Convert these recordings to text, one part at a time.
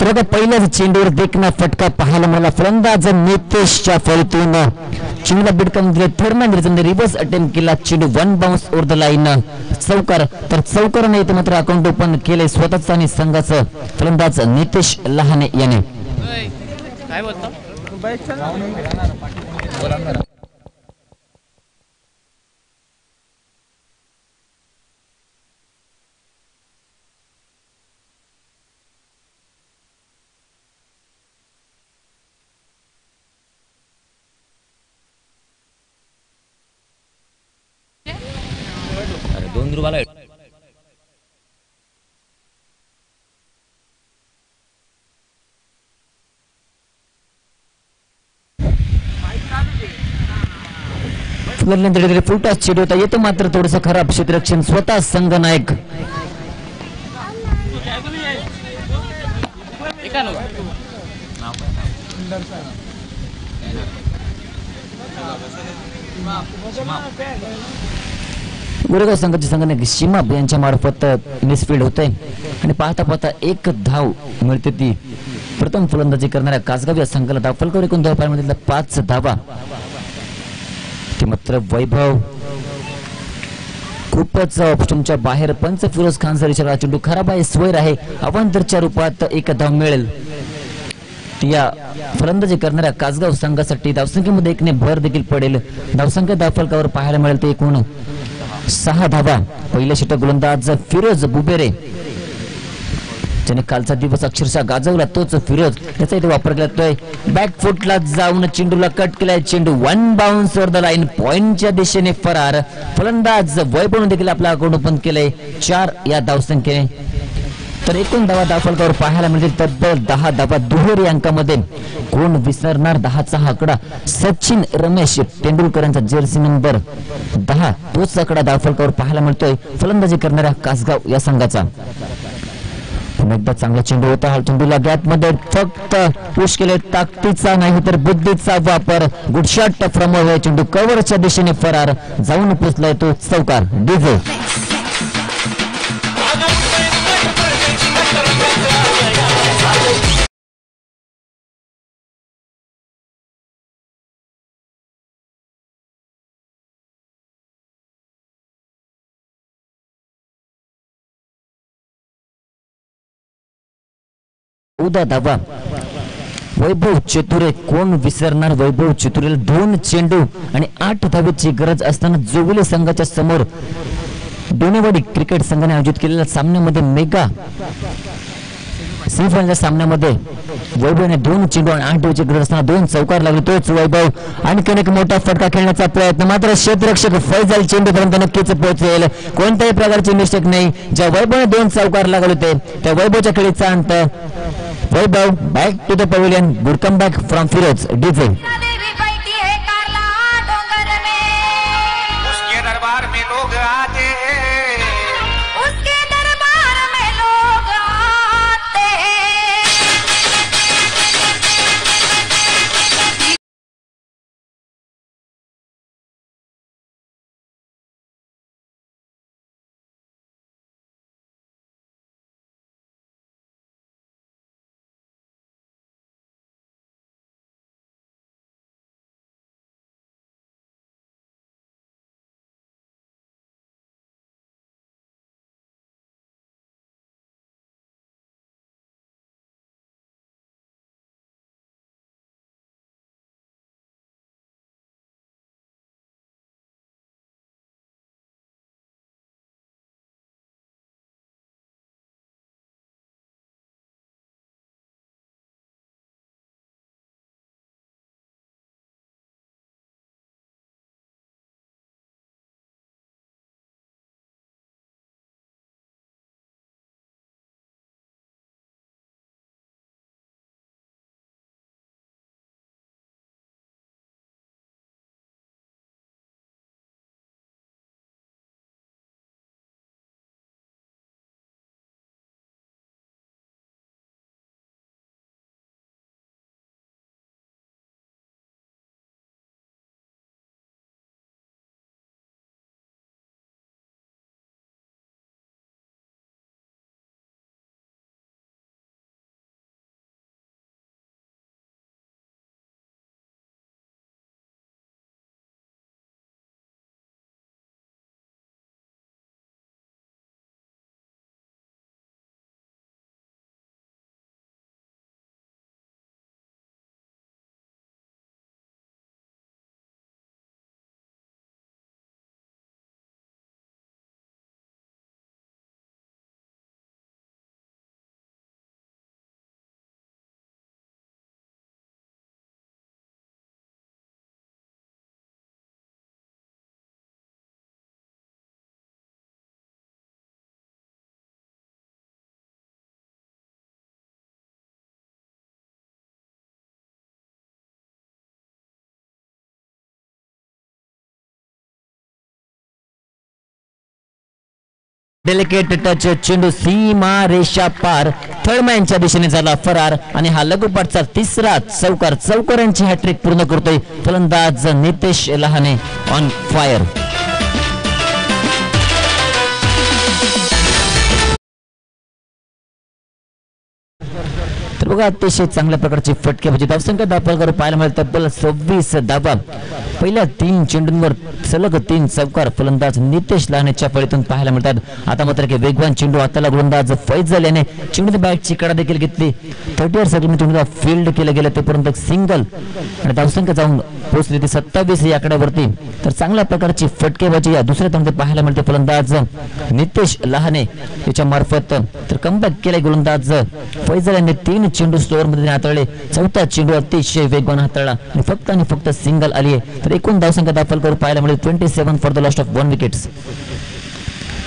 तर आता पहिल्याच चेंडूवर देखना फटका पाहायला मला फलंदाज नितेशच्या फळीतून चेंडूला बिडकावून दिले. थर्ड मॅन रिव्हर्स अटेम्प्ट केला. चेंडू one bounce over the line चौकार. तर चौकाराने इथे मात्र अकाउंट ओपन केले स्वतःच आणि संघाचं फलंदाज नितेश लहाने याने. काय बोलतो ₹2 फुलटा चेंडू होता. येतो मात्र थोडस खराब क्षेत्ररक्षण स्वतः संघ नायक. गोरेगाव संघाचे संघनायक सीमा यांच्या मार्फत मिसफील्ड होते आणि पाहता पाहता एक धाव मिळते. ती प्रथम फलंदाजी करणाऱ्या कासगाव या संघाला धाव फलकावर एकूण धाव पाहिजे 5 धावा. ते मात्र वैभव खूपच ऑप्शनच्या बाहेर. पंच फिरोज खान सर इशारा. चेंडू खराब आहे, स्वैर आहे. अवांतरच्या रूपात एक धाव मिळेल. या फलंदाजी करणाऱ्या कासगाव संघासाठी धावसंख्येमध्ये 1 ने भर देखील पडेल. धावसंख्या धाव फलकावर पाहायला मिळेल ते एकूण 6 धावा. पहिल्या षटक गोलंदाज फिरोज बुबेरे ज्याने कालचा दिवस अक्षरशः गाजवला तोच फिरोज. त्याचा इथे वापर केला जातोय. बॅकफुटला जाऊन चेंडूला कट केलाय. चेंडू one bounce over the line पॉइंटच्या दिशेने फरार. फलंदाज वैभवने देखील आपला अकाउंट ओपन केलंय 4 या धावसंख्येने. तर एकूण धावा धावफलकावर पाहायला मिळतील तब्बल 10 धावा. दुहेरी अंकामध्ये कोण विसरणार 10चा हा आकडा. सचिन रमेश तेंडुलकरांचा जर्सी नंबर 10 तोच आकडा धावफलकावर पाहायला मिळतोय फलंदाजी करणाऱ्या कासगाव या संघाचा. एकदा चांगला चेंडू होता. हा चेंडूला गॅप मध्ये फक्त पुश केले. ताकदीचा नाही तर बुद्धीचा वापर. Good shot from away. चेंडू कव्हरच्या दिशेने फरार जाऊन पोचलाय तो चौकार. डीजे उदा धावा. वैभव चतुरे कोण विसरणार. वैभव चतुरेला 2 चेंडू आणि 8 धावेची गरज असताना जोविले संघाच्या समोर डोनेवाडी क्रिकेट संघाने आयोजित केलेल्या सामन्यामध्ये मेगा सेमीफायनलच्या सामन्यामध्ये वैभवने 2 चेंडू आणि 8 धावेची गरज असताना 2 चौकार लागले. तोच वैभव आणखीन एक मोठा फटका खेळण्याचा प्रयत्न. मात्र क्षेत्ररक्षक फैजल चेंडूपर्यंत नक्कीच पोहोचेल. कोणत्याही प्रकारची मिस्टेक नाही. ज्या वैभवने 2 चौकार लागले होते त्या वैभवच्या खेळीचा अंत. Vaibhav back to the pavilion. Good come back from Firoz. DJ delicate touch, चेंडू सीमा रेषा पार, थर्डमॅनच्या दिशेने झाला फरार आणि हा लगोपाठचा तिसरा चौकारांची हॅट्रिक पूर्ण करतोय फलंदाज नितेश लहाने ऑन फायर. तर बघा अतिशय चांगल्या प्रकारची फटकेबाजी धावसंख्या दाखल पाहायला मिळेल तब्बल 26 धावा. पहिल्या 3 चेंडूंवर सलग 3 चौकार फलंदाज नितेश लहानेच्या फळीतून पाहायला मिळतात. आता मात्र वेगवान चेंडू हाताला गोलंदाज फैजल याने चेंडूच्या बॅटची कडा देखील घेतली. 30 सेकंड चेंडूला फील्ड केलं गेलं तोपर्यंत सिंगल आणि धावसंख्या जाऊन पोहोचली ती 27 या आकड्यावरती. तर चांगल्या प्रकारची फटकेबाजी या दुसऱ्या तंत्रात पाहायला मिळते फलंदाज नितेश लहाने याच्या मार्फत. तर कमबॅक केले गोलंदाज फैजल यांनी 3 चेंडू स्लोअर मध्ये हाताळले. चौथा चेंडू अतिशय वेगवान हाताळला आणि फक्त सिंगल आली आहे. तर एकूण धावसंख्या दाखल करून पाहायला मिळेल 27 for the loss of 1 wickets.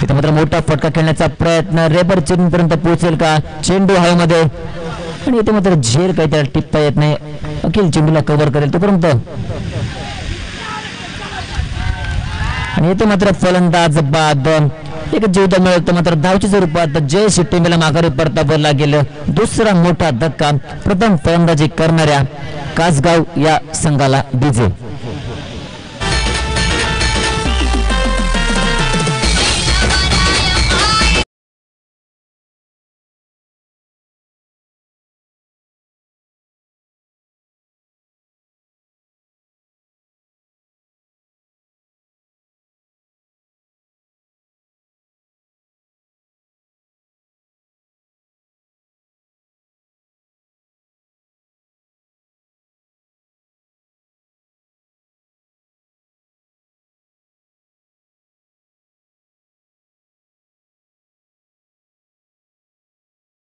इथे मात्र मोठा फटका खेळण्याचा प्रयत्न रेबर चेंडू पर्यंत पोहोचेल का? चेंडू हवेमध्ये आणि इथे मात्र झेर काही त्याला टिपता येत नाही. अखिल चेंडूला कव्हर करेल तोपर्यंत आणि इथे मात्र फलंदाज बाद. एक जीवदा मिळवतो मात्र धावच्या स्वरूपात जयेश टीमेला माघारी परतावं लागेल. दुसरा मोठा धक्का प्रथम फलंदाजी करणाऱ्या कासगाव या संघाला डीजे.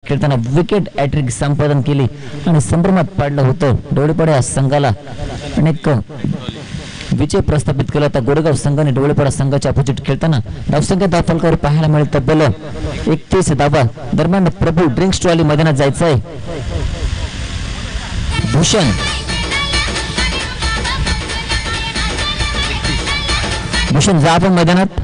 खेळताना विकेट हॅट्रिक संपादन केली आणि संभ्रमात पाडलं होतं डोळेपाडा संघाला. अनेक विजय प्रस्थापित केला होता गोरेगाव संघाने डोळेपाडा संघाच्या अपोजिट खेळताना. धावसंख्या दाखल कर पाहायला मिळेल तब्बल 31 धावा. दरम्यान प्रभू ड्रिंक्स ट्रॉली मैदानात जायचंय. भूषण जा आपण मैदानात.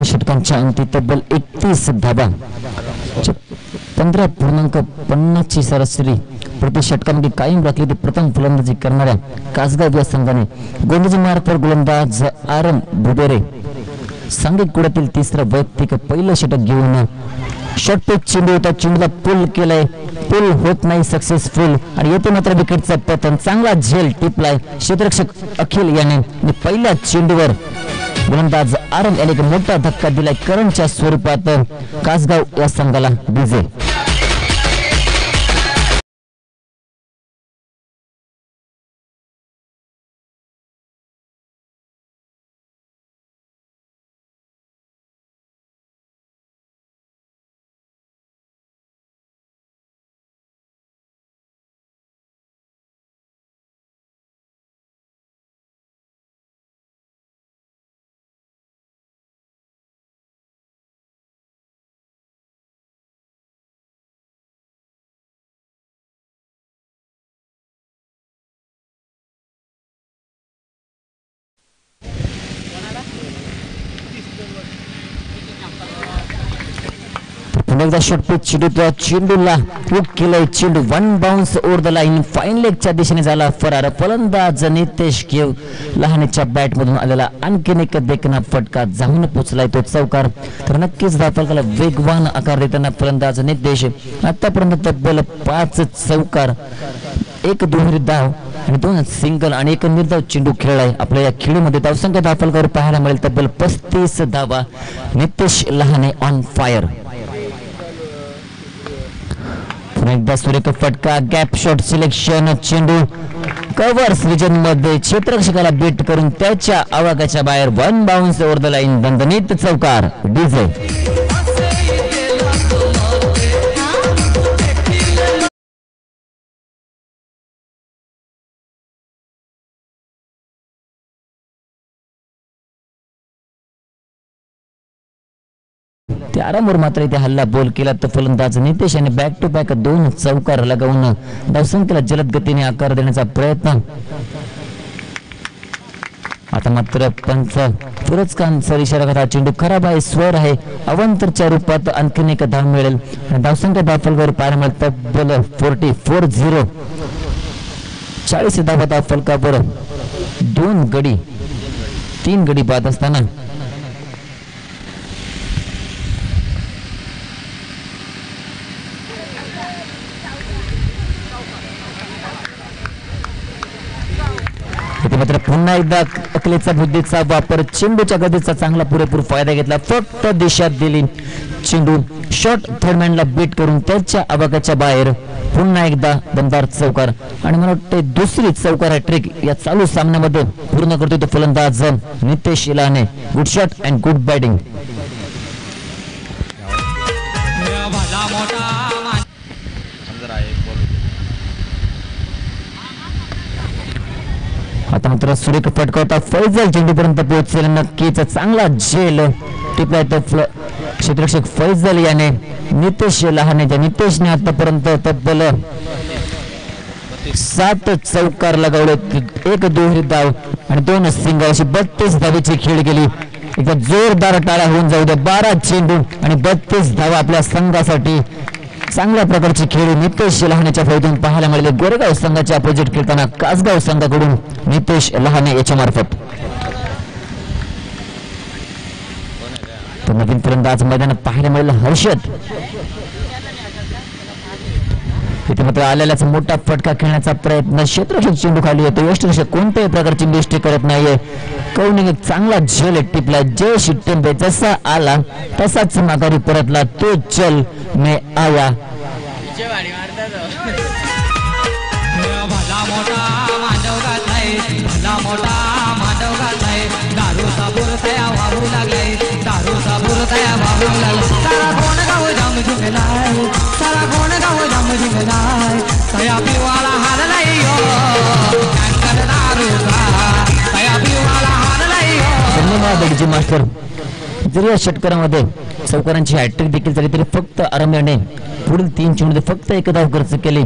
षटकांच्या अंती तब्बल 31 धावा. 15.50 ची सरासरी प्रति षटकामध्ये कायम राखली. ती प्रथम फलंदाजी करणाऱ्या कासगाव या संघाने गोलंदाजी मार्फत गोलंदाज आरम भुडेरे सांघिक कुडातील तिसरा वैयक्तिक पहिलं षटक घेऊन शॉर्टपिच चेंडू होता. चेंडूला पुल केलाय. पुल होत नाही सक्सेसफुल आणि येथे मात्र विकेटचा पतन. चांगला झेल टिपलाय क्षेत्ररक्षक अखिल याने आणि पहिल्या चेंडूवर गोलंदाज आरम याने एक मोठा धक्का दिलाय करंटच्या स्वरूपात कासगाव या संघाला डीजे. एकदा शॉट पिच चेंडूला हुक केलाय. चेंडू one bounce over the line fine लेगच्या दिशेने झाला फरार. फलंदाज नितेश घेव लहानेच्या बॅट मधून आलेला आणखीन एक देखना फटका जाऊन पोचलाय तो चौकार. तर नक्कीच धावफलकाला वेगवान आकार देताना फलंदाज नितेश आतापर्यंत तब्बल 5 चौकार, 1 दुहेरी धाव आणि 2 सिंगल आणि 1 निर्धाव चेंडू खेळलाय. आपल्या या खेळीमध्ये धावसंख्या धावफलकावर पाहायला मिळेल तब्बल 35 धावा. Nitesh Lahane on fire. पुन्हा एकदा सुरेख फटका, गॅप शॉट सिलेक्शन, चेंडू कव्हर्स रिजन मध्ये क्षेत्ररक्षकाला बीट करून त्याच्या आवागाच्या बाहेर one bounce over the line. दणदणीत चौकार. डीजे त्यावर मात्र इथे हल्ला बोल केला तर फलंदाज नितेश यांनी बॅक टू बॅक 2 चौकार लगावून धावसंख्येला जलद गतीने आकार देण्याचा प्रयत्न. आता मात्र पंच फिरोज खान सर इशारा करता चेंडू खराब आहे, स्वर आहे. अवंतरच्या रूपात आणखीन एक धाव मिळेल. धावसंख्या धावफलकावर पाहायला मिळेल तब्बल 44-0. 40 धावा धावफलकावर 2 गडी 3 गडी बाद असताना मात्र पुन्हा एकदा अकलेचा बुद्धीचा वापर, चेंडूच्या गतीचा चांगला पुरेपूर फायदा घेतला. फक्त दिशा दिली. चेंडू शॉट थर्डमॅनला बीट करून त्याच्या आवागाच्या बाहेर. पुन्हा एकदा दमदार चौकार आणि मला वाटते दुसरी चौकार ट्रिक या चालू सामन्यामध्ये पूर्ण करतोय तो फलंदाज Nitesh Lahane. Good shot and good batting. आता मात्र सुरेख फटका होता. फैजल चेंडूपर्यंत पोहोचेल. नक्कीच चांगला झेल टिपलाय तो क्षेत्ररक्षक फैजल याने नितेश लहाने. नितेशने आतापर्यंत तब्बल 7 चौकार लगावले, 1 दुहेरी धाव आणि 2 सिंगल अशी 32 धावेची खेळ केली. एकदा जोरदार टाळ्या होऊन जाऊ द्या. 12 चेंडू आणि 32 धावा आपल्या संघासाठी. चांगल्या प्रकारची खेळी नितेश लहानेच्या फळीतून पाहायला मिळाले. गोरेगाव संघाच्या अपोजिट खेळताना कासगाव संघाकडून नितेश लहाने याच्या मार्फत. तर नवीन फलंदाज मैदानात पाहायला मिळालं हर्षद. इथे मात्र आलेल्याचा मोठा फटका खेळण्याचा प्रयत्न. क्षेत्ररक्षक चेंडू खाली येतो. यष्टरक्षक कोणत्याही प्रकारची मिस्टी करत नाहीये. कौनिक एक चांगला झेल टिपला. जयश्री टेंबे जसा आला तसाच माघारी परतला. तो चल में आया. धन्यवाद मास्टर. जरी या षटकारामध्ये चौकारांची हॅट्रिक देखील झाली तरी फक्त आरंभ्याने पुढील 3 चेंडूमध्ये फक्त 1 धाव खर्च केली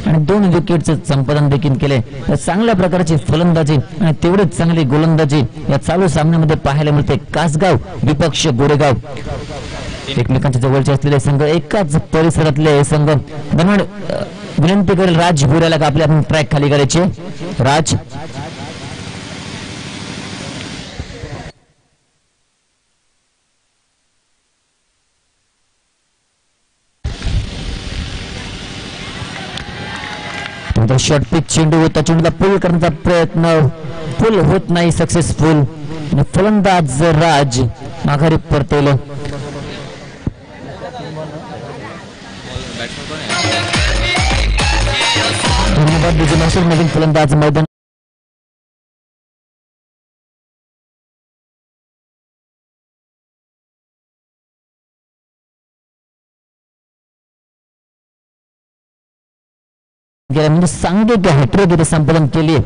आणि 2 विकेटचे संपादन देखील केले. चांगल्या प्रकारची फलंदाजी आणि तेवढेच चांगली गोलंदाजी या चालू सामन्यामध्ये पाहायला मिळते. कासगाव विपक्ष गोरेगाव एकमेकांच्या जवळचे असलेले संघ, एकाच परिसरातले संघ. दरम्यान विनंती करेल राज भुऱ्याला का आपल्या ट्रॅक खाली करायचे. राज शॉर्ट पिच चेंडू होता. चेंडूला पुल करण्याचा प्रयत्न, पुल होत नाही सक्सेसफुल. फलंदाज राज माघारी परतेल. धन्यवाद. नवीन फलंदाज मैदान म्हणजे सांघिक हॅट्रिक इथे संपादन केली.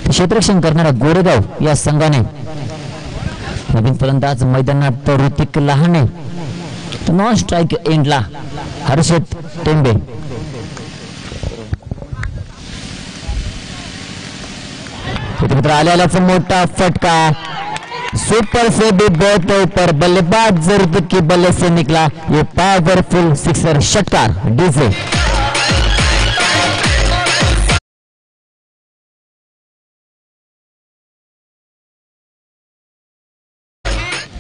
क्षेत्ररक्षण करणारा गोरेगाव या संघाने. नवीन फलंदाज मैदानात ऋतिक लहाने. नॉन स्ट्राईक एंडला हर्षद टेंबे. मित्र आल्यालाच मोठा फटका. सुपर से भी बहुत ऊपर बल्लेबाज जरूरत की बल्ले से निकला ये पावरफुल सिक्सर षटकार डीजे।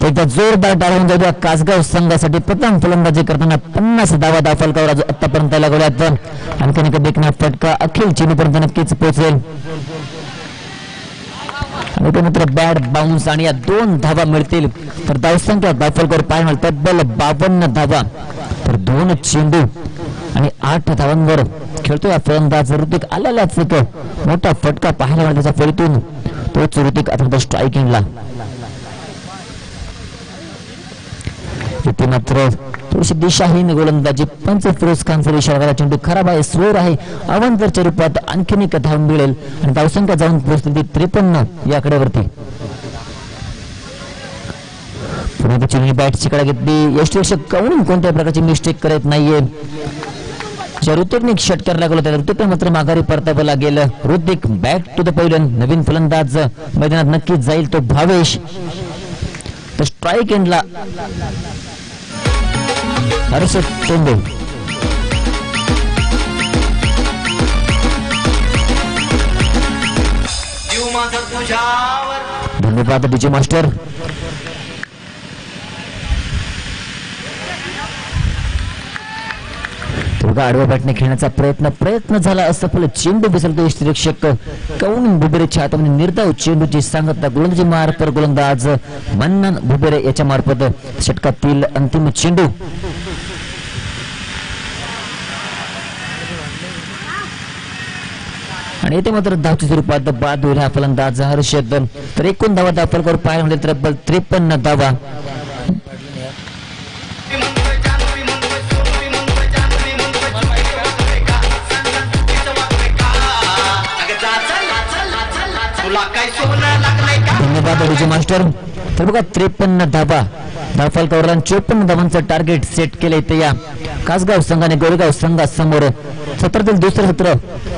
एकदा जोरदार डाव होऊन जाऊया कासगाव संघासाठी प्रथम फलंदाजी करताना 50 धावा दाफलकावर आतापर्यंत लागवल्यात आणखीन एक देखणा फटका अखिल चेंडूपर्यंत नक्कीच पोहोचेल आणि त्यानंतर बॅट बाउन्स आणि या 2 धावा मिळतील तर धावसंख्या दाफलकावर पाहायला मिळेल तब्बल 52 धावा तर 2 चेंडू आणि 8 धावांवर खेळतोय फलंदाज ऋतिक आलेलाच एक मोठा फटका पाहायला मिळेल त्याच्या फळीतून तोच ऋतिक आता स्ट्रायकिंगला इथे मात्र थोडीशी दिशाहीन गोलंदाजी पंच फिरोज खान सर इशारा चेंडू खराब आहे स्लोअर आहे अवंतरच्या रूपात आणखीन एक धाव मिळेल आणि धावसंख्या जाऊन पोहोचली 53 या कडेवरती पुणे चेंडू बॅटची कडा घेतली यष्टीरक्षक कवळून कोणत्या प्रकारची मिस्टेक करत नाहीये ज्या ऋतिकने षटकार लागला त्या ऋतिक मात्र माघारी परतावं लागेल ऋतिक बॅक टू द पैलन नवीन फलंदाज मैदानात नक्कीच जाईल तो भावेश तर स्ट्राईक एंडला हर्षद टेंबे धन्यवाद डीजे मास्टर बघा आडव्या बॅटने खेळण्याचा प्रयत्न झाला असफल चेंडू बिसरतो यष्टीरक्षक कौन भुबेरेच्या हातामध्ये निर्धाव चेंडूची सांगता गोलंदाजी मार्फत गोलंदाज मन्नन भुबेरे याच्या मार्फत षटकातील अंतिम चेंडू आणि येथे मात्र धावच्या स्वरूपात बाद होईल हा फलंदाज हर्षद तर एकूण धावा दाफलकावर पाहायला मिळेल तर 53 धावा धन्यवाद डीजे मास्टर तर बघा 53 धावा धावफलकावर 54 धावांचं टार्गेट सेट केलंय ते या कासगाव संघाने गोरेगाव संघासमोर सत्रातील दुसरं सत्र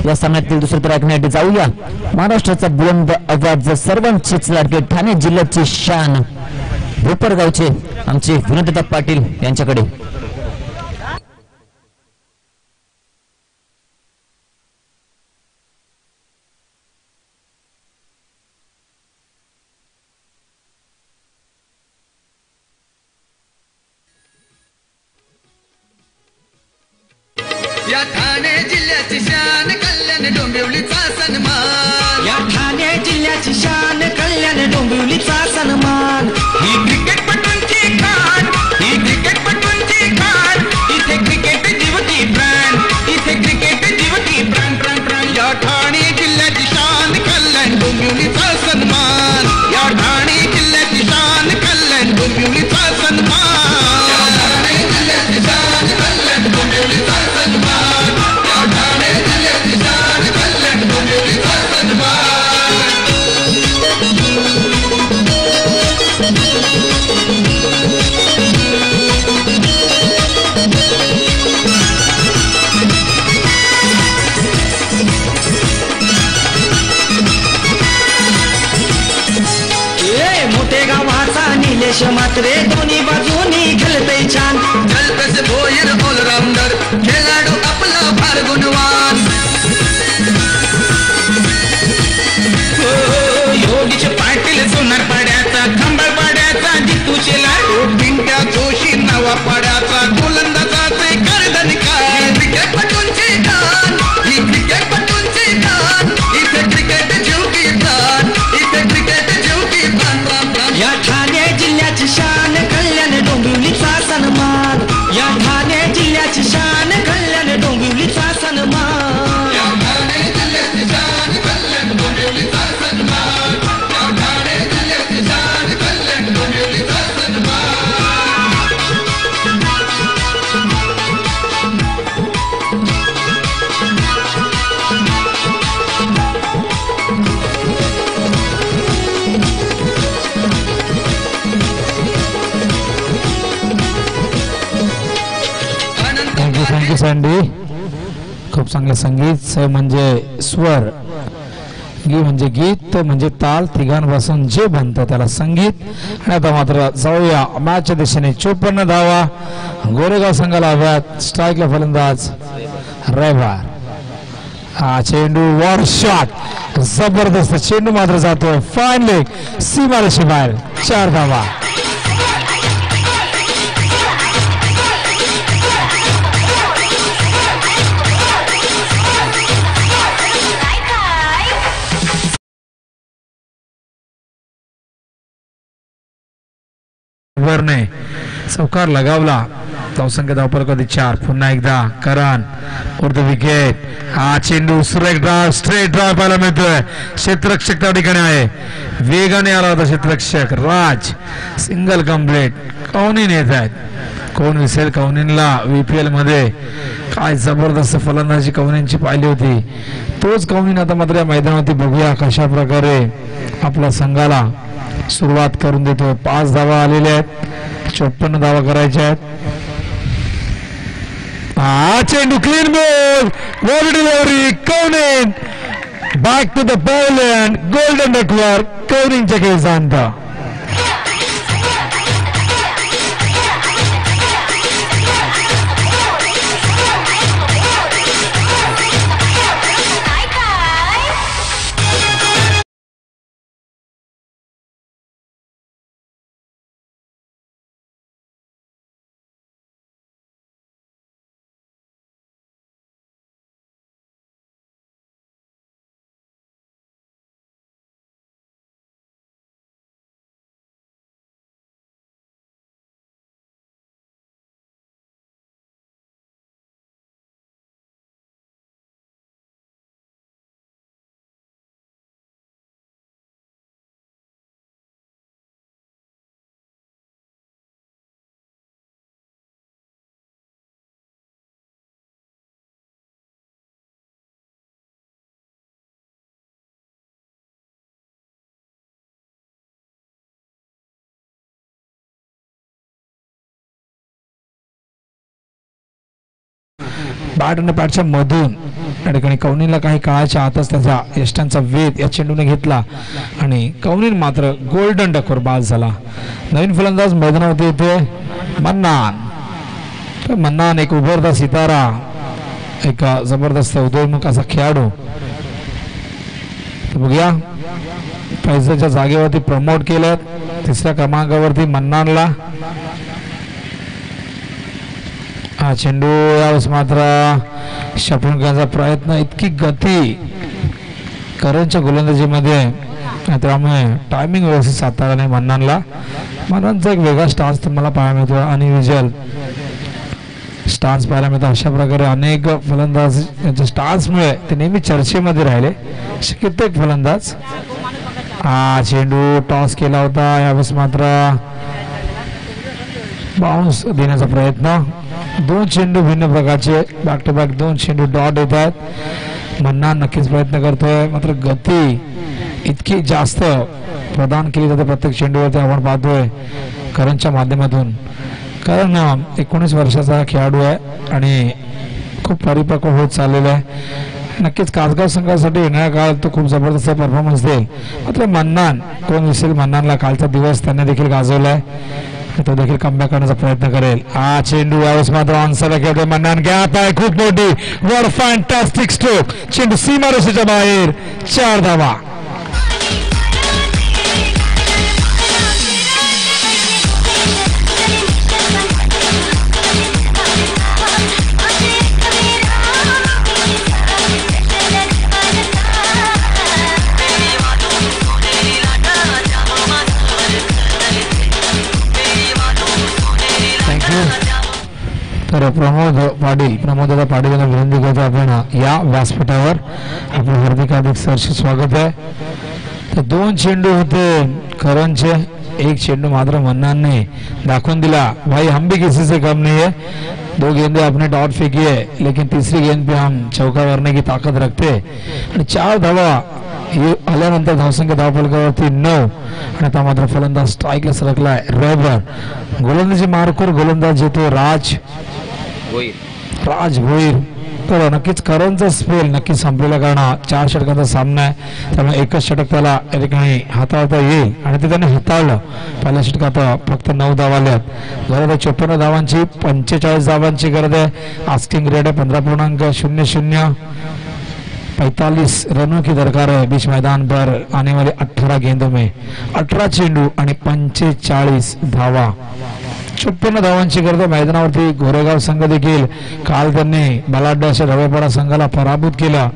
या सामन्यातील दुसरं सत्र ऐकण्यासाठी जाऊया महाराष्ट्राचा बुलंद आवाज सर्वांचीच लाडके ठाणे जिल्ह्याची शान भोपरगावचे आमचे विनोदता पाटील यांच्याकडे या ठाणे जिल्ह्याची शान कल्याण डोंबिवलीचा सन्मान या ठाणे जिल्ह्याची शान कल्याण डोंबिवलीचा सन्मान ही क्रिकेटपटूंची खान ही क्रिकेटपटूंची खान इथे क्रिकेट जीवती ब्रँड इथे क्रिकेट जीवती ब्रँड या ठाणे जिल्ह्याची शान कल्याण डोंबिवलीचा सन्मान या ठाणे जिल्ह्याची शान कल्याण डोंबिवलीचा सन्मान या ठाणे जिल्ह्याची शान कल्याण डोंबिवलीचा सन्मान निलेश मात्रे दोन्ही बाजूनी खेळतय छान जलकस भोयर ऑलराऊंडर खेळाडू आपला फार गुणवान योगीश पाटील सोनार पाड्याचा खंबाळ पाड्याचा जितू शेलार पिंट्या जोशी नवा पाड्याचा गोलंदाजाचे कर्दनिकार क्रिकेटपटूंची खान ही क्रिकेटपटूंची खान इथे क्रिकेट जीवकी प्राण इथे क्रिकेट जीवकी प्राण या ठाणे जिल्ह्याची शान कल्याण डोंबिवलीचा सन्मान या ठाणे जिल्ह्याची शान कल्याण डोंबिवलीचा सन्मान या ठाणे जिल्ह्याची शान कल्याण डोंबिवलीचा सन्मान या ठाणे जिल्ह्याची शान कल्याण डोंबिवलीचा सन्मान थँक्यू सँडी खूप चांगले संगीत म्हणजे स्वर गी म्हणजे गीत म्हणजे ताल, तिघांपासून जे बनतं त्याला संगीत. आणि आता मात्र जाऊया मॅचच्या दिशेने. 54 धावा गोरेगाव संघाला हव्यात. स्ट्राईकला फलंदाज रविवार. हा चेंडू वर शॉट, जबरदस्त चेंडू मात्र जातोय फाईन लेग सीमारेषे बाहेर. 4 धावा. वरने चौकार लगावला. धावसंख्या धावपल कधी 4. पुन्हा एकदा करण उर्दू विकेट. हा चेंडू सुरेख ड्राइव्ह, स्ट्रेट ड्राइव्ह पाहायला मिळतोय. क्षेत्ररक्षक त्या ठिकाणी आहे, वेगाने आला होता क्षेत्ररक्षक राज. Single complete. कौनीन येत आहेत. कोण विसेल कौनीनला. VPL मध्ये काय जबरदस्त फलंदाजी कौनीनची पाहिली होती. तोच कौनीन आता मात्र या मैदानावरती. बघूया कशा प्रकारे आपल्या संघाला सुरुवात करून देतो. 5 धावा आलेल्या आहेत, 54 धावा करायच्या आहेत. हा चेंडू क्लीन बॉल, वर डिलिव्हरी कौनीन. Back to the ball and golden डकवर कौनीनच्या खेळ आणता. बॅट आणि बॅटच्या मधून या ठिकाणी कौनीनला काही काळाच्या आतच त्याचा यष्टांचा वेध या चेंडूने घेतला आणि कौनीन मात्र गोल्डन डकवर बाद झाला. नवीन फलंदाज मैदानावरती येते मन्नान. मन्नान एक उभरता सितारा, एक जबरदस्त उदयोन्मुख असा खेळाडू. बघूया पैशाच्या जागेवरती प्रमोट केलं. 3ऱ्या क्रमांकावरती मन्नानला. हा चेंडू यावेळेस मात्र शपून घेण्याचा प्रयत्न. इतकी गती करणच्या गोलंदाजीमध्ये, त्यामुळे टायमिंग व्यवस्थित साधता नाही मन्नानला. मन्नानचा एक वेगळा स्टान्स तुम्हाला पाहायला मिळतो, अनयुज्युअल स्टान्स पाहायला मिळतो. अशा प्रकारे अनेक फलंदाज यांच्या स्टान्समुळे ते नेहमी चर्चेमध्ये राहिले, कित्येक फलंदाज. हा चेंडू टॉस केला होता, यावेळेस मात्र बाउन्स देण्याचा प्रयत्न. 2 चेंडू भिन्न प्रकारचे बॅक टू बॅक 2 चेंडू डॉट येत आहेत. मन्नान नक्कीच प्रयत्न करतोय, मात्र गती इतकी जास्त प्रदान केली जाते प्रत्येक चेंडूवरती आपण पाहतोय करणच्या माध्यमातून. कारण 19 वर्षाचा खेळाडू आहे आणि खूप परिपक्व होत चाललेला आहे. नक्कीच कासगाव संघासाठी येणाऱ्या काळात तो खूप जबरदस्त परफॉर्मन्स देईल. मात्र मन्नान कोण विसेल मन्नानला. कालचा दिवस त्यांनी देखील गाजवलाय, तो देखील कमबॅक करण्याचा प्रयत्न करेल. हा चेंडू यावेळेस मात्र ऑनसाइडला खेळतोय मन्नान. गॅप आहे खूप मोठी. वर फॅन्टॅस्टिक स्ट्रोक. चेंडू सीमारेषेच्या बाहेर. 4 धावा. तर प्रमोद पाटील यांना विनंती करतो आपण या व्यासपीठावर. आपलं हार्दिक सहर्ष स्वागत आहे. तर 2 चेंडू होते करणचे, 1 चेंडू मात्र मन्नानने दाखवून दिला. भाई हम भी किसी से कम नहीं है, 2 गेंदे आपने डॉट फेंकी है, लेकिन तीसरी गेंद पे हम चौका मारने की ताकत रखते. आणि 4 धावा आल्यानंतर धावसंख्या धावफलकावरती 9. आणि आता मात्र फलंदाज स्ट्राईकला सरकलाय रविवार. गोलंदाजी मार्कवर गोलंदाज येतो राज भोईर. तर नक्कीच करंचा स्पेल नक्की संपलेला कारण 4 षटकांचा सामना आहे, त्यामुळे एकच षटक त्याला या ठिकाणी हाताळता येईल आणि ते त्याने हाताळलं. पहिल्या षटकात फक्त 9 धावा आल्यात. गरज आहे 54 धावांची, 45 धावांची गरज आहे. आस्किंग रेट आहे 15.00. 45 रनों की दरकार है बीच मैदान पर आने वाले 18 गेंदों में. 18 चेंडू आणि 45 धावा. 56 धावांची गरज मैदानावरती. गोरेगाव संघ देखील काल त्यांनी बलाढ्य अशा रवेपाडा संघाला पराभूत केला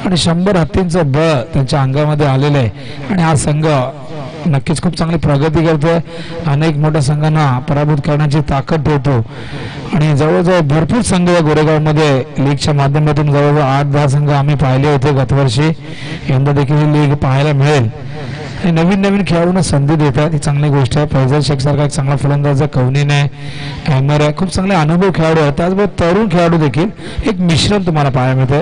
आणि 100 हत्तींचं बळ त्यांच्या अंगामध्ये आलेलं आहे आणि हा संघ नक्कीच खूप चांगली प्रगती करतोय. अनेक मोठ्या संघांना पराभूत करण्याची ताकद ठेवतो आणि जवळजवळ भरपूर संघ या गोरेगावमध्ये लीगच्या माध्यमातून जवळजवळ 8-10 संघ आम्ही पाहिले होते गतवर्षी. यंदा देखील ही लीग पाहायला मिळेल आणि नवीन नवीन खेळाडूंना संधी देतात, ही चांगली गोष्ट आहे. फैजल शेख सारखा एक चांगला फलंदाज आहे, कवनीन आहे, हॅमर आहे, खूप चांगले अनुभव खेळाडू आहेत. त्याचबरोबर तरुण खेळाडू देखील एक मिश्रण तुम्हाला पाहायला मिळते.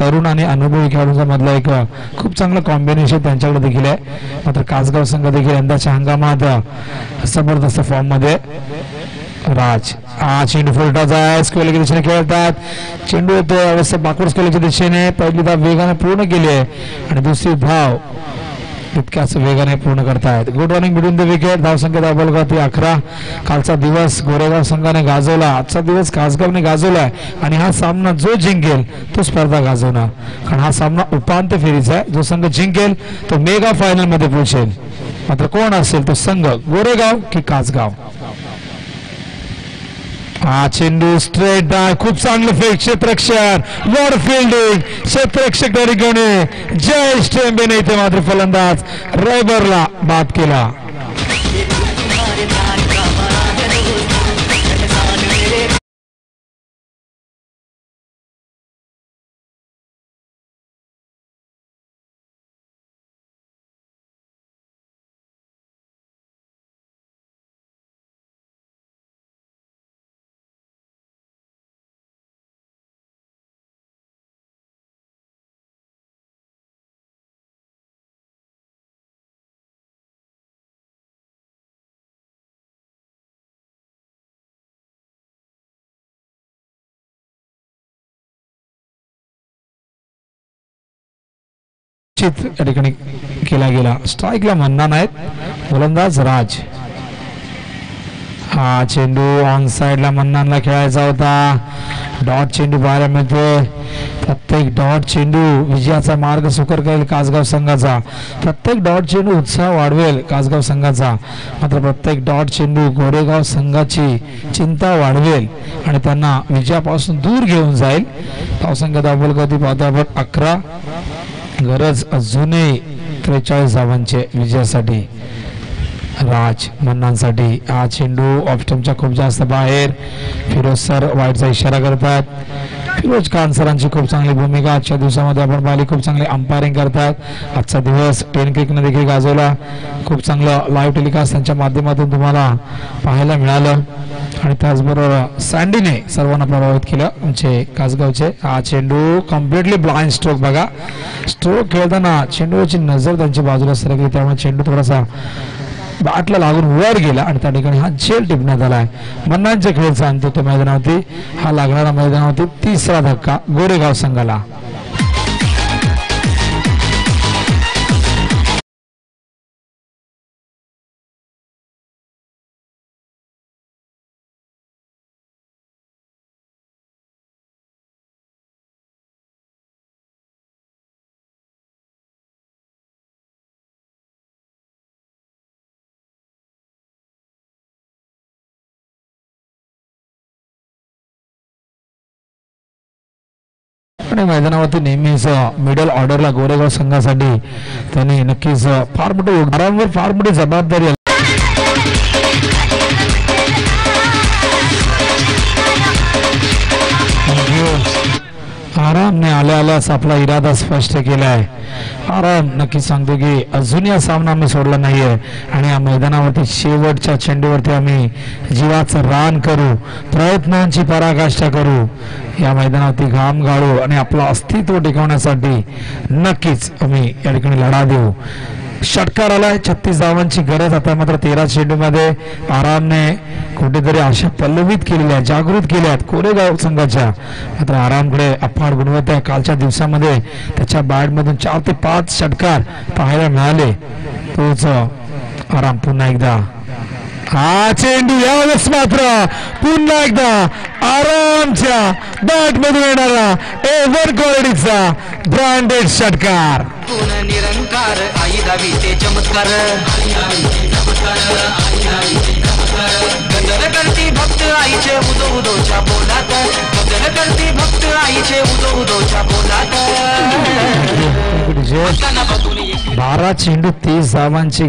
तरुण आणि अनुभवी खेळाडूंचा मधला एक खूप चांगलं कॉम्बिनेशन त्यांच्याकडे देखील आहे. मात्र कासगाव संघ देखील यंदाच्या हंगामात जबरदस्त फॉर्म मध्ये. राज हा चेंडू फुलटाचा आहे, स्क्वेअरच्या दिशेने खेळतात. चेंडू येतो अवस्था बॅकवर्ड स्क्वेअरच्या दिशेने. पहिली धाव वेगाने पूर्ण केली आहे आणि दुसरी धाव तितक्याच वेगाने पूर्ण करतायत. Good running between the wicket. धावसंख्या धावबलगती 11. कालचा दिवस गोरेगाव संघाने गाजवला, आजचा दिवस कासगावने गाजवलाय आणि हा सामना जो जिंकेल तो स्पर्धा गाजवणार, कारण हा सामना उपांत्य फेरीचा आहे. जो संघ जिंकेल तो मेगा फायनल मध्ये पोहोचेल. मात्र कोण असेल तो संघ, गोरेगाव की कासगाव. हा चेंडू स्ट्रेट डाय, खूप चांगलं फेक. क्षेत्ररक्षण वर फिल्डिंग, क्षेत्ररक्षक ठिकाणी जय स्टेंबेने इथे मात्र फलंदाज रयबरला बाद केला. या ठिकाणी केला गेला. स्ट्राईकला म्हणणार नाहीत. गोलंदाज राज. हा चेंडू ऑन साइडला मन्नानला खेळायचा होता. डॉट चेंडू पाहायला मिळतोय. प्रत्येक डॉट चेंडू विजयाचा मार्ग सुकर करेल कासगाव संघाचा. प्रत्येक डॉट चेंडू उत्साह वाढवेल कासगाव संघाचा. मात्र प्रत्येक डॉट चेंडू गोरेगाव संघाची चिंता वाढवेल आणि त्यांना विजयापासून दूर घेऊन जाईल. धावसंख्या धावबलगती पाहतो आपण 11. गरज अजूनही 43 धावांचे विजयासाठी राज मन्नांसाठी. हा चेंडू ऑफ स्टंपच्या खूप जास्त बाहेर. फिरोज सर वाईटचा इशारा करतात. फिरोज खान सरांची खूप चांगली भूमिका आजच्या दिवसामध्ये आपण पाहिली. खूप चांगली अंपायरिंग करतात. आजचा दिवस 10 क्रिकने देखील गाजवला. खूप चांगलं लाईव्ह टेलिकास्ट त्यांच्या माध्यमातून तुम्हाला पाहायला मिळालं आणि त्याचबरोबर सँडीने सर्वांना प्रभावित केलं आमचे कासगावचे. हा चेंडू कम्प्लिटली ब्लाइंड स्ट्रोक. बघा स्ट्रोक खेळताना चेंडूची नजर त्यांच्या बाजूला सरकली, त्यामुळे चेंडू थोडासा बॅटला लागून वर गेला आणि त्या ठिकाणी हा झेल टिपण्यात आलाय. मन्नांच्या खेळचा अंत तो मैदानावरती. हा लागणारा मैदानावरती 3रा धक्का गोरेगाव संघाला. मैदानावरती नेहमीच मिडल ऑर्डरला गोरेगाव संघासाठी त्यांनी नक्कीच फार मोठे योगदानावर फार मोठी जबाबदारी. आरामने आल्या आल्यास आपला इरादा स्पष्ट केलाय. आराम नक्कीच सांगतो की अजून या सामना आम्ही सोडला नाहीये आणि या मैदानावरती शेवटच्या चेंडूवरती आम्ही जीवाचं रान करू, प्रयत्नांची पराकाष्ठा करू, या मैदानावरती घाम गाळू आणि आपलं अस्तित्व टिकवण्यासाठी नक्कीच आम्ही या ठिकाणी लढा देऊ. षटकार आलाय. 36 धावांची गरज. आता मात्र 13 चेंडूमध्ये आरामने कुठेतरी आशा पल्लवित केलेल्या, जागृत केल्यात कोरेगाव संघाच्या. मात्र आरामकडे अफाट गुणवत्ता आहे. कालच्या दिवसामध्ये त्याच्या बॅटमधून 4 ते 5 षटकार पाहायला मिळाले. तोच आराम पुन्हा एकदा हा चेंडू यावेळेस मात्र पुन्हा एकदा आरामच्या बॅट मधून येणारा एव्हर क्वालिटीचा ब्रँडेड षटकार. निरंकार आई दावीचे चमत्कार गजर करती भक्त आईचे उदो उदोच्या बोलात गजर करती भक्त आईचे उदो उदोच्या बोलात. 12 चेंडू 30 धावांची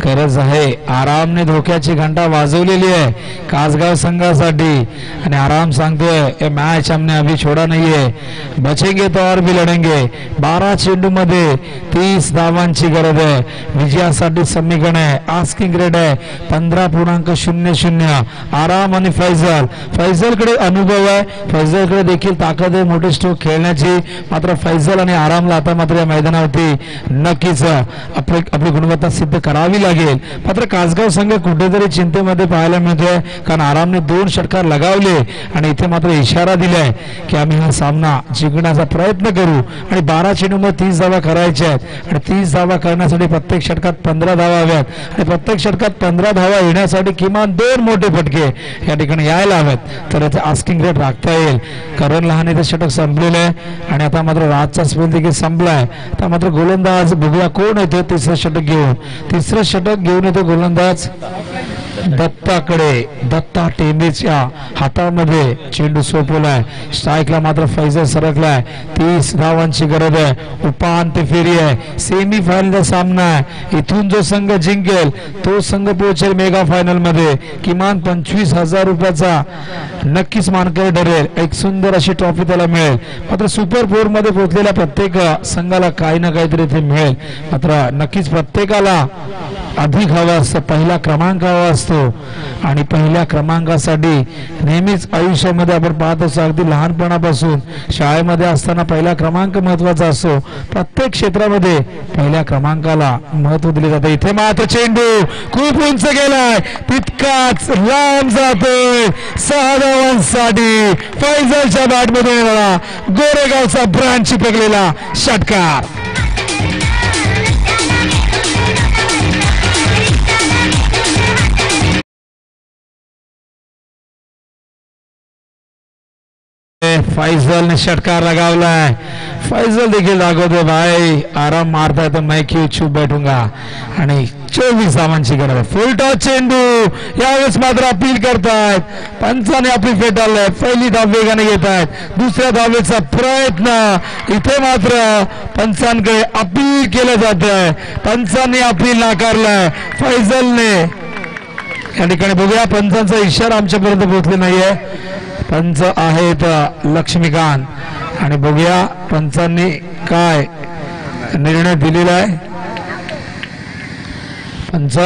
गरज आहे. आरामने धोक्याची घंटा वाजवलेली आहे कासगाव संघासाठी आणि आराम सांगतोय ये मॅच हमने अभी छोड़ा नहीं है, बचेंगे तो और भी लढेंगे. 12 चेंडू मध्ये 30 धावांची गरज आहे. विजयासाठी समीकरण आहे. आस्किंग रेट आहे 15.00. आराम आणि फैजल कडे अनुभव आहे. फैजल कडे देखील ताकद आहे मोठे स्ट्रोक खेळण्याची. मात्र फैजल आणि आरामला आता मात्र या मैदानावरती नक्कीच आपली गुणवत्ता सिद्ध करावी लागेल. मात्र कासगाव संघ कुठेतरी चिंतेमध्ये पाहायला मिळतोय कारण आरामने 2 षटकार लगावले आणि इथे मात्र इशारा दिलाय की आम्ही हा सामना जिंकण्याचा प्रयत्न करू आणि 12 चेंडूमध्ये 30 धावा करायच्या आहेत आणि 30 धावा करण्यासाठी प्रत्येक षटकात 15 धावा हव्यात आणि प्रत्येक षटकात 15 धावा येण्यासाठी किमान 2 मोठे फटके या ठिकाणी यायला हवेत तर याचं आस्किंग रेट राखता येईल. करण लहाने ते षटक संपलेलं आहे आणि आता मात्र राजचा स्पेल देखील संपलाय. आता मात्र गोलंदाज बघूया कोण येतो तिसरं षटक घेऊन येतो गोलंदाज दत्ताकडे. दत्ता टेंबेच्या हातामध्ये चेंडू सोपवलाय. स्ट्राईकला मात्र फैजल सरकलाय. 30 धावांची गरज आहे. उपांत्य फेरी आहे. सेमी फायनलचा सामना आहे. इथून जो संघ जिंकेल तो संघ पोहोचेल मेगा फायनल मध्ये. किमान 25,000 रुपयाचा नक्कीच मानकरी ठरेल. एक सुंदर अशी ट्रॉफी त्याला मिळेल. मात्र सुपर 4 मध्ये पोहोचलेल्या प्रत्येक संघाला काही ना काहीतरी इथे मिळेल. मात्र नक्कीच प्रत्येकाला अधिक हवा असतं. पहिला क्रमांक हवा असतो आणि पहिल्या क्रमांकासाठी नेहमीच आयुष्यामध्ये आपण पाहत असतो अगदी लहानपणापासून शाळेमध्ये असताना पहिला क्रमांक महत्वाचा असतो. प्रत्येक क्षेत्रामध्ये पहिल्या क्रमांकाला महत्व दिले जाते. इथे मात्र चेंडू खूप उंच गेलाय तितकाच लांब जातोय. 6 धावांसाठी फैजलच्या बॅटमध्ये येणारा गोरेगावचा ब्रँड चिपकलेला षटकार. फैजल ने षटकार लगावलाय. फैजल देखील दाखवतो भाई आराम मारताय तर मैं क्यों चुप बैठूंगा आणि 24 धावांची गरज आहे. फुल टॉस चेंडू यावेळेस मात्र अपील करतायत. पंचाने अपील फेटाळलंय. पहिली धाव वेगाने घेत आहेत. दुसऱ्या धावेचा प्रयत्न इथे मात्र पंचांकडे अपील केलं जात आहे. पंचांनी अपील नाकारलाय. फैजलने या ठिकाणी बघूया पंचांचा इशारा आमच्यापर्यंत पोहोचले नाहीये. पंच आहेत लक्ष्मीकांत आणि बघूया पंचांनी काय निर्णय दिलेला आहे. पंच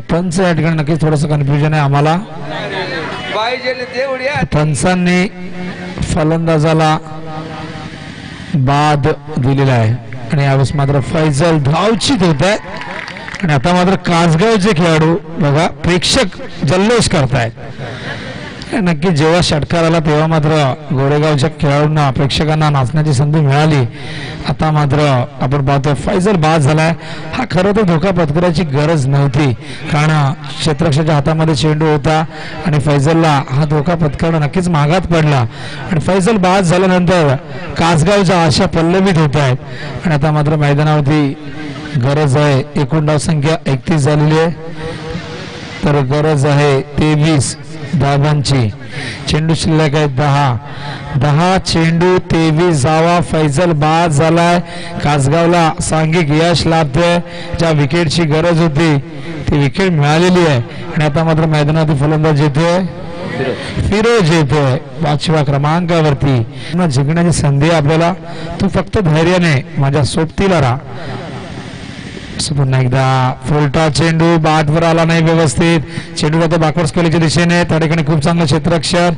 पंच या ठिकाणी नक्कीच थोडंसं कन्फ्युजन आहे आम्हाला. पंचांनी फलंदाजाला बाद दिलेला आहे आणि यावेळेस मात्र फैजल धावचित होत आहे आणि आता मात्र कासगावचे खेळाडू बघा प्रेक्षक जल्लोष करतायत. नक्की जेव्हा षटकार आला तेव्हा मात्र गोरेगावच्या खेळाडूंना प्रेक्षकांना नाचण्याची संधी मिळाली. आता मात्र आपण पाहतोय फैजल बाद झालाय. हा खरं तर धोका पत्करायची गरज नव्हती कारण क्षेत्ररक्षकाच्या हातामध्ये चेंडू होता आणि फैजलला हा धोका पत्करणं नक्कीच महागात पडला आणि फैजल बाद झाल्यानंतर कासगावच्या आशा पल्लवित होत आहेत आणि आता मात्र मैदानावरती गरज आहे. एकूण धाव संख्या 31 झालेली आहे तर गरज आहे 23 धावांची. चेंडू शिल्लक आहे 10 चेंडू 23 धावा. फैजल बाद झालाय. कासगावला सांघिक यश लाभतंय. ज्या विकेटची गरज होती ती विकेट मिळालेली आहे आणि आता मात्र मैदानात फलंदाज येतोय फिरोज येतोय 5व्या क्रमांकावरती. जिंकण्याची संधी आपल्याला. तू फक्त धैर्याने माझ्या सोबतीला राहा. पुन्हा एकदा फुलटा चेंडू बाटवर आला नाही व्यवस्थित. चेंडू जातो बॅकवर्ड स्कोअरच्या दिशेने. त्या ठिकाणी खूप चांगलं क्षेत्ररक्षण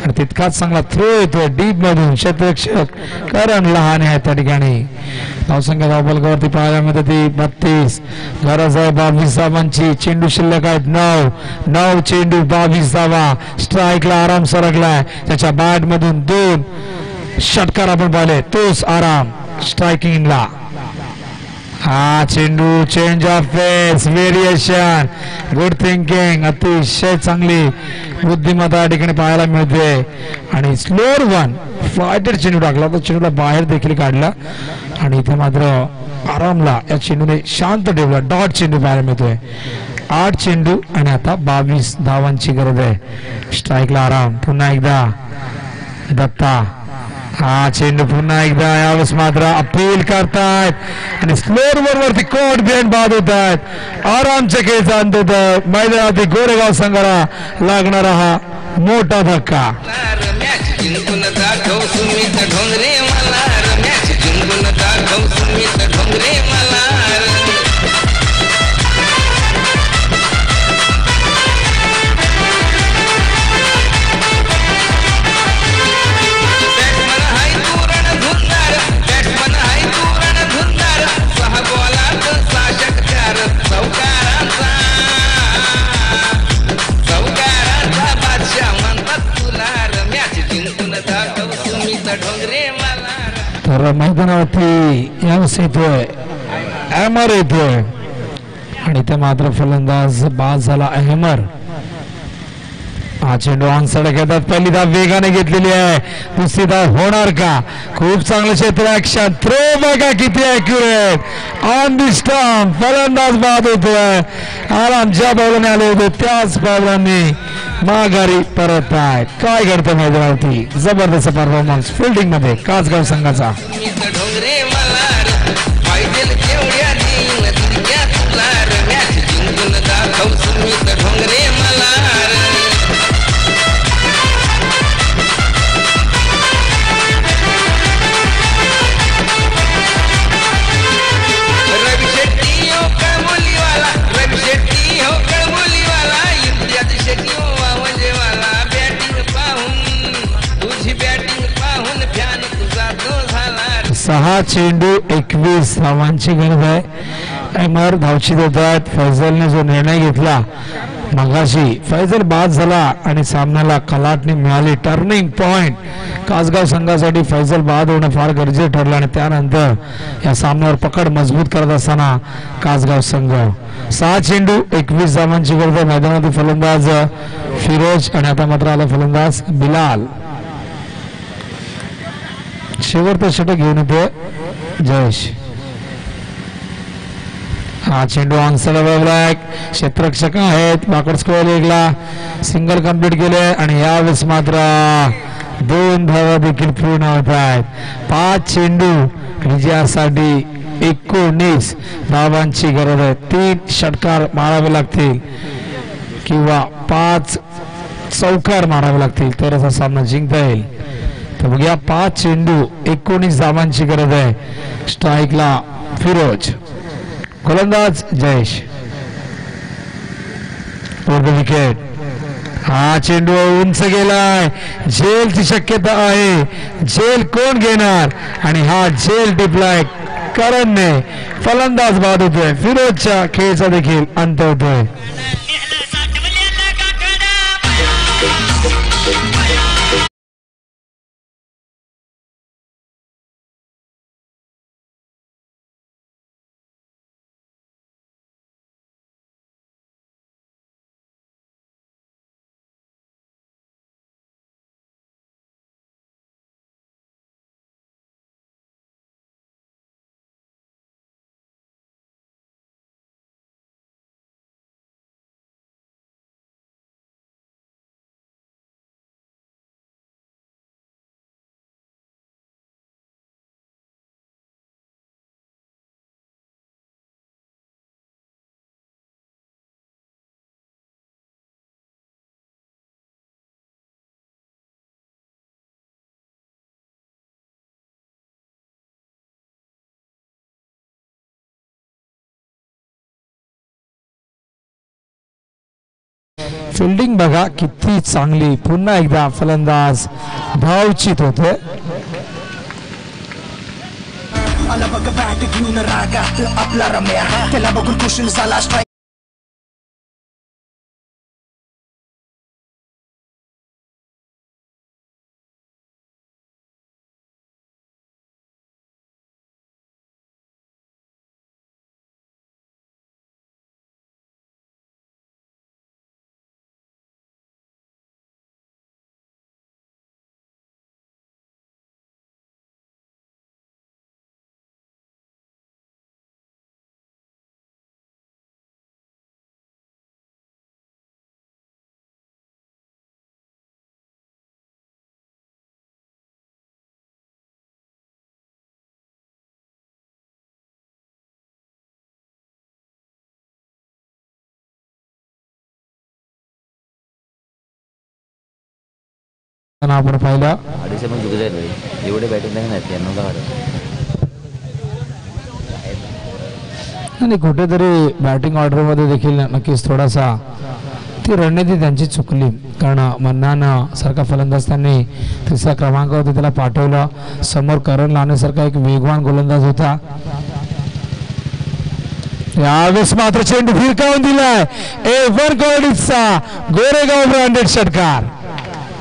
आणि तितकाच चांगला थ्रो येतोय डीप मधून. क्षेत्ररक्षक करण लहान आहे त्या ठिकाणी. धावसंख्या धावफलकावरती पाहायला मिळते 32. गरज आहे 22 धावांची. चेंडू शिल्लक आहेत 9 चेंडू 22 धावा. स्ट्राईकला आराम सरकलाय. त्याच्या बॅट मधून 2 षटकार आपण पाहिले. तोच आराम स्ट्रायकिंगला. हा चेंडू change of face variation good thinking अतिशय चांगली बुद्धिमत्ता या ठिकाणी पाहायला मिळते. आणि स्लोअर वन फायटेड चेंडू टाकला तर चेंडूला बाहेर देखील काढला आणि इथे मात्र आरामला या चेंडूने शांत ठेवला. डॉट चेंडू पाहायला मिळतोय. 8 चेंडू आणि आता 22 धावांची गरज आहे. स्ट्राईकला आराम. पुन्हा एकदा दत्ता. हा चेंडू पुन्हा एकदा यावेळेस मात्र अपील करतायत आणि स्लोअर वरती कोर्ट बिहाइंड बाद होत आहेत. आरामचे खेळ चालत होत आहेत. मैदानातील गोरेगाव संघाला लागणारा हा मोठा धक्का. मॅच जिंकून दाखव सुमित ढोंगरे मला. मॅच जिंकून दाखव सुमित ढोंगरे मला. तर मैदानावरती यावेळेस येतोय अहमर येतोय आणि ते मात्र फलंदाज बाद झाला अहमर. हा चेंडू ऑन सडक येतात. पहिली धाव वेगाने घेतलेली आहे. दुसरी धाव होणार का? खूप चांगलं क्षेत्र ऍक्शन. थ्रो बघा किती ऍक्युरेट ऑन दी स्टंप. फलंदाज बाद होतोय. आराम ज्या बॉलने आले होते त्याच बॉलांनी माघारी परत आहे. काय घडतं मैदानावरती? जबरदस्त परफॉर्मन्स फिल्डिंग मध्ये कासगाव संघाचा. सहा चेंडू 21 धावांची गरज आहे. अहमर धावची देत आहेत. फैजलने जो निर्णय घेतला मगाशी, फैजल बाद झाला आणि सामन्याला कलाटणी मिळाली. टर्निंग पॉइंट कासगाव संघासाठी फैजल बाद होणं फार गरजेचं ठरलं आणि त्यानंतर या सामन्यावर पकड मजबूत करत असताना कासगाव संघ 6 चेंडू 21 धावांची गरज आहे. मैदानातील फलंदाज फिरोज आणि आता मात्र आला फलंदाज बिलाल. शेवटचं षटक घेऊन येते जयेश. हा चेंडू ऑनसाइड ब्लॅक. क्षेत्ररक्षक आहेत. बाकड स्कोअर एकला सिंगल कंप्लीट केले आणि यावेळेस मात्र 2 धावा देखील पूर्ण होत आहेत. 5 चेंडू विजयासाठी 19 धावांची गरज आहे. 3 षटकार मारावे लागतील किंवा 5 चौकार मारावे लागतील तरच हा सामना जिंकता येईल. तर बघूया 5 चेंडू 19 धावांची गरज आहे. स्ट्राईकला फिरोज. गोलंदाज जयेश. विकेट. हा चेंडू उंच गेलाय. झेलची शक्यता आहे. झेल कोण घेणार आणि हा झेल टिपलाय करणने. फलंदाज बाद होतोय. फिरोजच्या खेळचा देखील अंत होतोय. फिल्डिंग बघा किती चांगली. पुन्हा एकदा फलंदाज धावचित होते. आला बघ बॅट घेऊन रागात आपला रम्या, त्याला बघून कुशल झाला स्ट्राईक. आपण पाहिलं अडीचशे पण चुकीचं आहे. एवढे बॅटिंग नाही त्यांना आणि कुठेतरी बॅटिंग ऑर्डर मध्ये देखील नक्कीच थोडासा ती रणनीती त्यांची चुकली. कारण मन्नान सारखा फलंदाज त्यांनी तिसऱ्या क्रमांकावरती त्याला पाठवलं. समोर करण लावण्यासारखा एक वेगवान गोलंदाज होता. यावेळेस मात्र चेंडू फिरकावून दिलाय. वन कोडिचा गोरेगाव ब्रँडेड षटकार.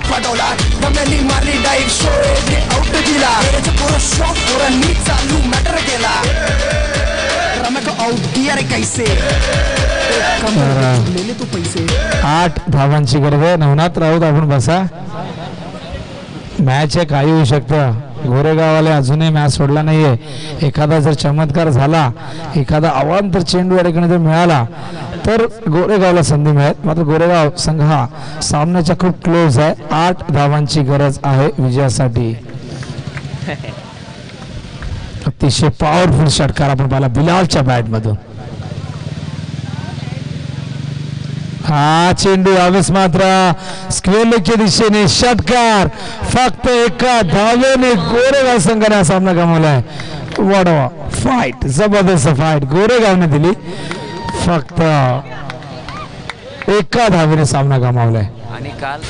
पडवला दम्यानी मारली डाईव्ह, शोएबने आउट दिला. पुरा शॉट पोरांनी चालू मॅटर केला. रम्या को आउट दिया रे कैसे, लेले तो पैसे. 8 धावांची गरज आहे. नवनाथ राऊत आपण बसा. मॅच आहे, काही होऊ शकतं. गोरेगाववाले अजूनही मॅच सोडला नाहीये. एखादा जर चमत्कार झाला, एखादा अवांतर चेंडू या ठिकाणी जर मिळाला तर गोरेगावला संधी मिळेल. मात्र गोरेगाव संघ हा सामन्याच्या खूप क्लोज आहे. 8 धावांची गरज आहे विजयासाठी. अतिशय पॉवरफुल षटकार आपण पाहिला बिलालच्या बॅट मधून. हा चेंडू यावेळेस मात्र स्क्वेअर लेगच्या दिशेने षटकार. फक्त एका धावेने गोरेगाव संघाने हा सामना गमावलाय. वडवा फाईट, जबरदस्त फाईट गोरेगावने दिली. फक्त एका धावेने सामना गमावलाय. आणि काल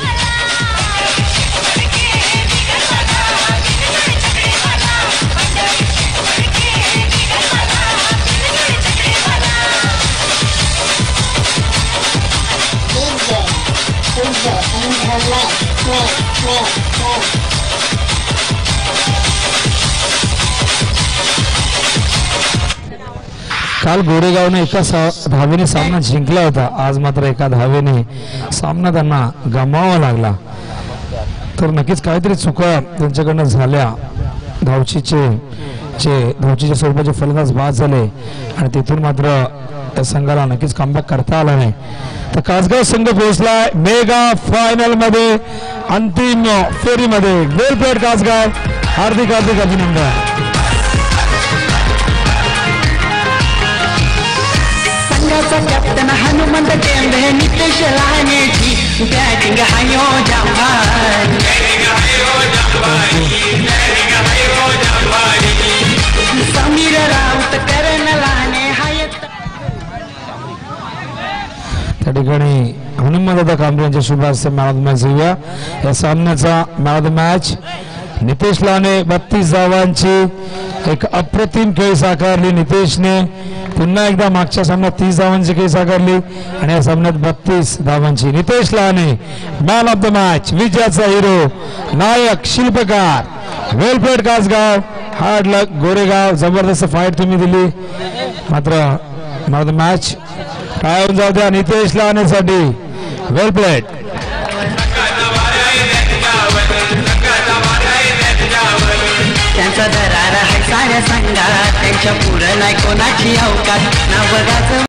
काल गोरेगावने एका धावेने सामना जिंकला होता. आज मात्र एका धावेने सामना त्यांना गमावावा लागला. तर नक्कीच काहीतरी चुका त्यांच्याकडनं झाल्या. धावचीच्या स्वरूपाचे फलंदाज बाद झाले आणि तिथून मात्र त्या संघाला नक्कीच कमबॅक करता आला नाही. तर कासगाव संघ पोहोचलाय मेगा फायनल मध्ये, अंतिम फेरीमध्ये. वेल प्लेड कासगाव, हार्दिक हार्दिक अभिनंदन. संघाचा कॅप्टन हनुमंत टेंबे, नितेश लहानेची बॅटिंग हायो जांभार. समीर राऊत, करण लहाने हायत. त्या ठिकाणी हनुमंत कांबळे यांच्या शुभ हस्ते मॅन ऑफ द मॅच घेऊया. या सामन्याचा man of the match Nitesh Lahane. 32 धावांची एक अप्रतिम खेळ साकारली नितेशने. पुन्हा एकदा मागच्या सामन्यात 30 धावांची खेळ साकारली आणि या सामन्यात 32 धावांची. Nitesh Lahane man of the match, विजयाचा हिरो, नायक, शिल्पकार. वेल प्लेड कासगाव, हार्ड लक गोरेगाव. जबरदस्त फाईट तुम्ही दिली. मात्र मॅन ऑफ द मॅच काय होऊन जाऊ द्या नितेश लहानेसाठी. वेल प्लेड. त्यांचा दरार आहे साऱ्या संघात, त्यांच्या पुढं नाही कोणाची अवकाश. नाव बघाच